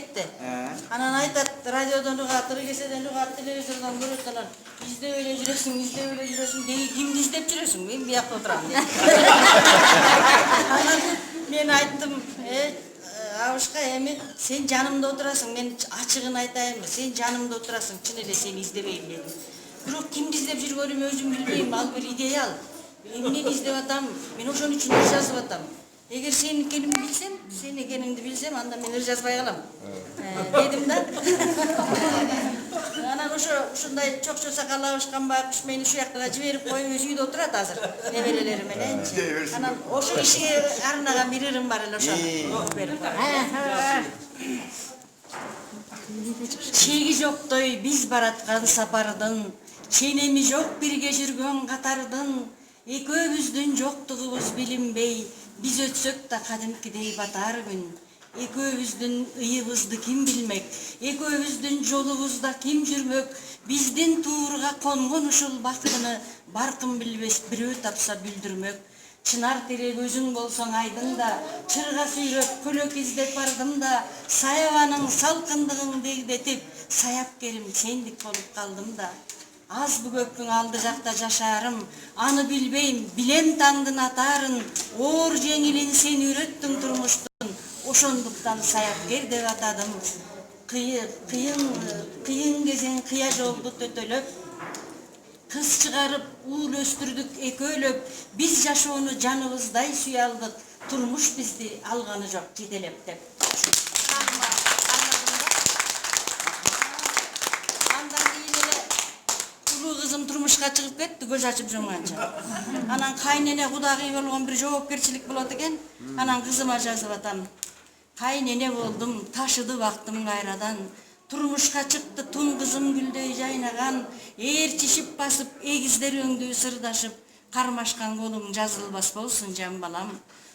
кетти. Анан айтат, радиодон угат, ыргеседен угат, телевизордон көрөт алар. Издеп эле жүрөсүң, деги кимди издеп жүрөсүң? Мен биякта отурам дейт. Анан мен айттым, Абышка, эми сен жанымда отурасың, мен ачыгын айтайынбы, сен жанымда отурасың, чын эле сени издебейм дедим. Бирок кимди издеп жүргөнүмү өзүм билбейм, ал бир идеал. Эмнени издеп атам, мен ошон үчүн ыр жазып атам. Эгер сен экениңди билсем, анда мен ыр жазбай калам. Дедим да. Анан ушундай чокчо сакал абышкан байкуш мени ушул жактага жиберип коюп, өзү үйдө отурат азыр, неберелери мененчи. Анан ошол ишиге арнаган бир ырым бар эле ошо. Чеги жоктой биз бараткан сапардын, ченеми жок бирге жүргөн катардын, экөөбүздүн жоктугубуз билинбей, биз өтсөк да кадимкидей батар күн. Экөөбүздүн ыйыбызды ким билмек, экөөбүздүн жолубузда ким жүрмөк, биздин тууруга конгон ушул бактыны баркын билбес бирөө тапса бүлдүрмөк. Чынар терек өзүң болсоң айдыңда, чырга сүйрөп көлөк издеп бардым да, саябанын салкындыгын дегдетип, саяпкерим сендик болуп калдым да. Аз бүгөктүн алды жакта жашарым, аны билбейм, билем таңдын атарын, оор жеңилин сен үйрөттүң турмуштун, ошондуктан саяпкер деп атадым. Кыйын кезең кыя жолду төтөлөп, кыз чыгарып, уул өстүрдүк экөөлөп, биз жашоону жаныбыздай сүйө алдык, турмуш бизди алганы жок жетелеп деп. Кызым турмушка чыгып кетти, көз ачып жумганча. Анан кайнене кудагый болгон бир жоопкерчилик болот экен. Анан кызыма жазып атам. Кайнене болдум, ташыды бактым кайрадан. Турмушка чыкты тун кызым гүлдөй жайнаган. Ээрчишип басып, эгиздерөңдүү сырдашып, кармашкан колуң жазылбас болсун жан балам.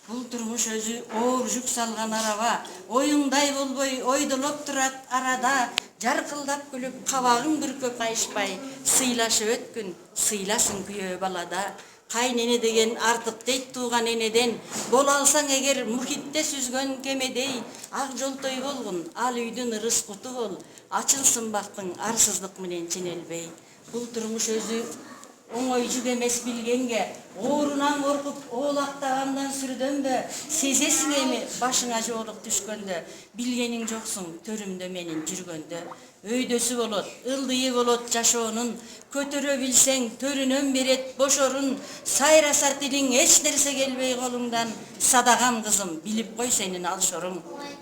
Бул турмуш өзү оор жүк салган араба, оюңдай болбой ойдолоп турат арада. Жаркылдап күлүп, кабагың бүркөп кайышпай, сыйлашып өткүн, сыйласын күйөө балада. Кайнене деген артык дейт тууган энеден, боло алсаң эгер мухитте сүзгөн кемедей, ак жолтой болгун, ал үйдүн ырыс куту бол, ачылсын бактың арсыздык менен ченелбей. Бул турмуш өзү оңой жүк эмес билгенге, оорунан коркуп, оолактагандан сүрдөнбө, сезесиң эми башыңа жоолук түшкөндө, билгениң жоксуң төрүмдө менин жүргөндө. Өйдөсү болот, ылдыйы болот жашоонун, көтөрө билсең төрүнөн берет бошорун, сайраса тилиң эч нерсе келбей колуңдан, садагам кызым, билип кой сенин алшоруң.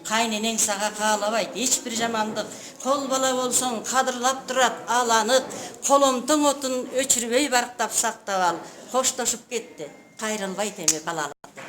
Кайненең сага каалабайт эч бир жамандык, кол бала болсоң кадырлап турат ал анык, коломтуң отун өчүрбөй барктап сактап ал. Коштошуп кетти, кайрылбайт эми балалык.